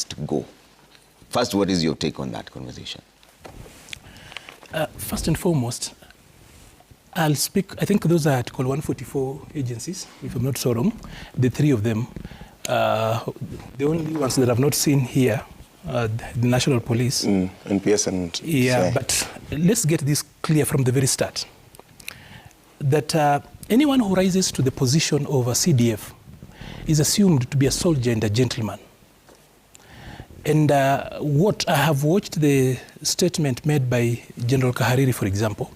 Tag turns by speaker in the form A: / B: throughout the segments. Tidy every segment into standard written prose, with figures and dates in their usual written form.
A: go. First, what is your take on that conversation?
B: First and foremost, I'll speak, I think those are Article 144 agencies, if I'm not so wrong, the three of them. The only ones that I've not seen here, the National Police.
C: NPS and...
B: Yeah, but let's get this clear from the very start. That anyone who rises to the position of a CDF is assumed to be a soldier and a gentleman. And what I have watched the statement made by General Kahariri, for example,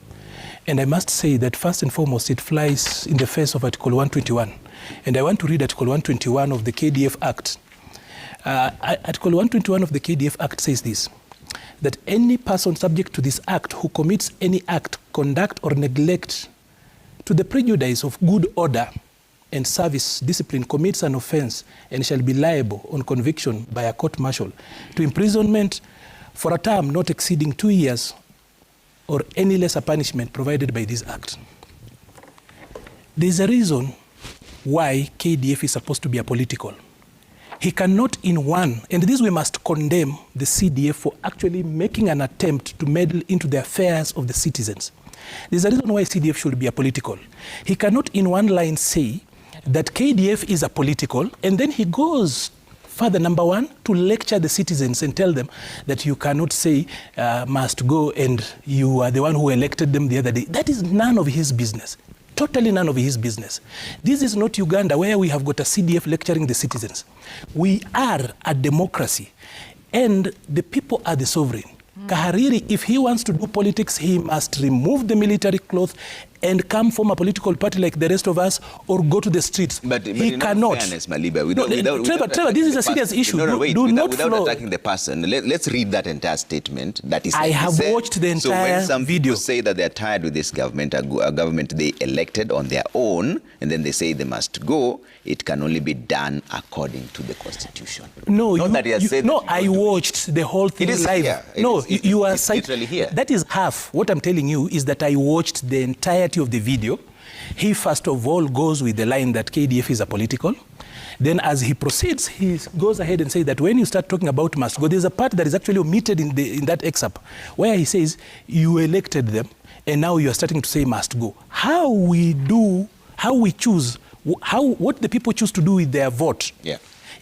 B: and I must say that first and foremost, it flies in the face of Article 121. And I want to read Article 121 of the KDF Act. Article 121 of the KDF Act says this, that any person subject to this act who commits any act, conduct, or neglect to the prejudice of good order and service discipline commits an offense and shall be liable on conviction by a court-martial to imprisonment for a term not exceeding 2 years or any lesser punishment provided by this act. There's a reason why KDF is supposed to be apolitical. He cannot in one, and this we must condemn the CDF for actually making an attempt to meddle into the affairs of the citizens. There's a reason why CDF should be apolitical. He cannot in one line say that KDF is apolitical, and then he goes further, number one, to lecture the citizens and tell them that you cannot say must go and you are the one who elected them the other day. That is none of his business. Totally none of his business. This is not Uganda where we have got a CDF lecturing the citizens. We are a democracy and the people are the sovereign. Kahariri, if he wants to do politics, he must remove the military cloth and come from a political party like the rest of us, or go to the streets. But he cannot.
A: Fairness, Maliba,
B: Trevor, this is a serious issue.
A: Without attacking the person, let's read that entire statement. That is.
B: I have watched the entire
A: So when some
B: video.
A: people say that they are tired with this government, a government they elected on their own, and then they say they must go, it can only be done according to the Constitution.
B: No,
A: I
B: watched the whole thing live.
A: Here.
B: You are
A: literally here.
B: That is half. What I'm telling you is that I watched the entirety of the video. He first of all goes with the line that KDF is apolitical. Then as he proceeds, he goes ahead and says that when you start talking about must go, there's a part that is actually omitted in that excerpt where he says you elected them and now you are starting to say must go. How we choose, what the people choose to do with their vote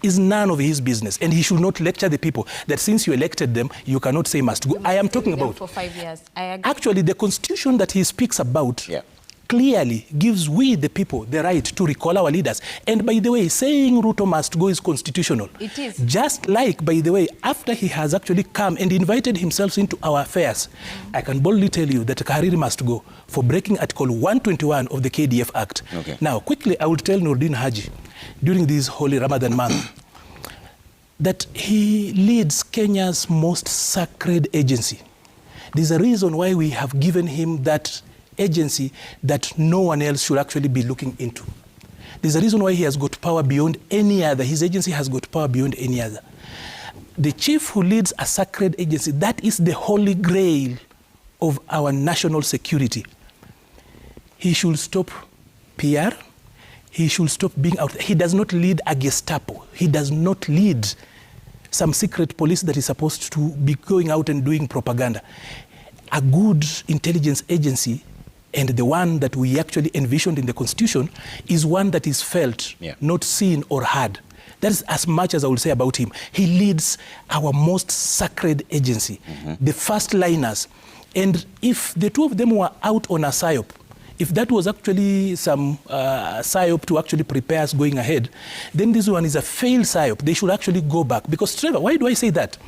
B: is none of his business, and he should not lecture the people that since you elected them, you cannot say must go. I am talking about
D: for 5 years. I agree.
B: Actually, the Constitution that he speaks about clearly gives we the people the right to recall our leaders. And by the way, saying Ruto must go is constitutional.
D: It is.
B: Just like, by the way, after he has actually come and invited himself into our affairs, I can boldly tell you that Kahariri must go for breaking Article 121 of the KDF Act.
A: Okay.
B: Now, quickly, I will tell Nordin Haji, during this holy Ramadan month, that he leads Kenya's most sacred agency. There's a reason why we have given him that agency that no one else should actually be looking into. There's a reason why he has got power beyond any other. His agency has got power beyond any other. The chief who leads a sacred agency, that is the holy grail of our national security. He should stop PR. He should stop being out. He does not lead a Gestapo. He does not lead some secret police that is supposed to be going out and doing propaganda. A good intelligence agency, and the one that we actually envisioned in the Constitution, is one that is felt, not seen or heard. That's as much as I will say about him. He leads our most sacred agency, the first liners. And if the two of them were out on a PSYOP, if that was actually some PSYOP to actually prepare us going ahead, then this one is a failed PSYOP. They should actually go back. Because, Trevor, why do I say that?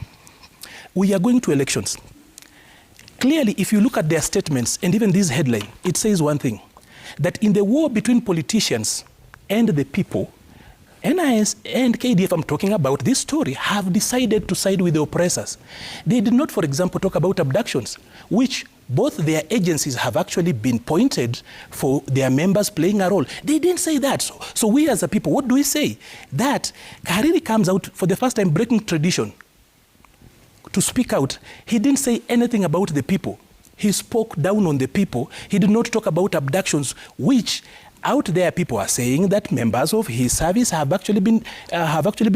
B: We are going to elections. Clearly, if you look at their statements, and even this headline, it says one thing, that in the war between politicians and the people, NIS and KDF, I'm talking about this story, have decided to side with the oppressors. They did not, for example, talk about abductions, which both their agencies have actually been pointed for their members playing a role. They didn't say that. So we as a people, what do we say? That Kahariri comes out for the first time breaking tradition to speak out. He didn't say anything about the people. He spoke down on the people. He did not talk about abductions, which out there people are saying that members of his service have actually been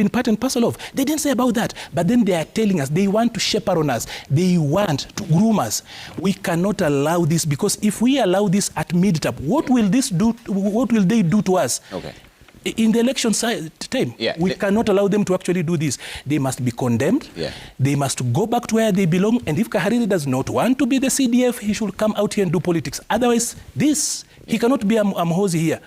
B: part and parcel of. They didn't say about that, but then they are telling us they want to chaperone us, they want to groom us. We cannot allow this, because if we allow this at mid-term, what will they do to us?
A: Okay.
B: In the election time, we cannot allow them to actually do this. They must be condemned.
A: Yeah.
B: They must go back to where they belong. And if Kahariri does not want to be the CDF, he should come out here and do politics. Otherwise, he cannot be a Mhozi here.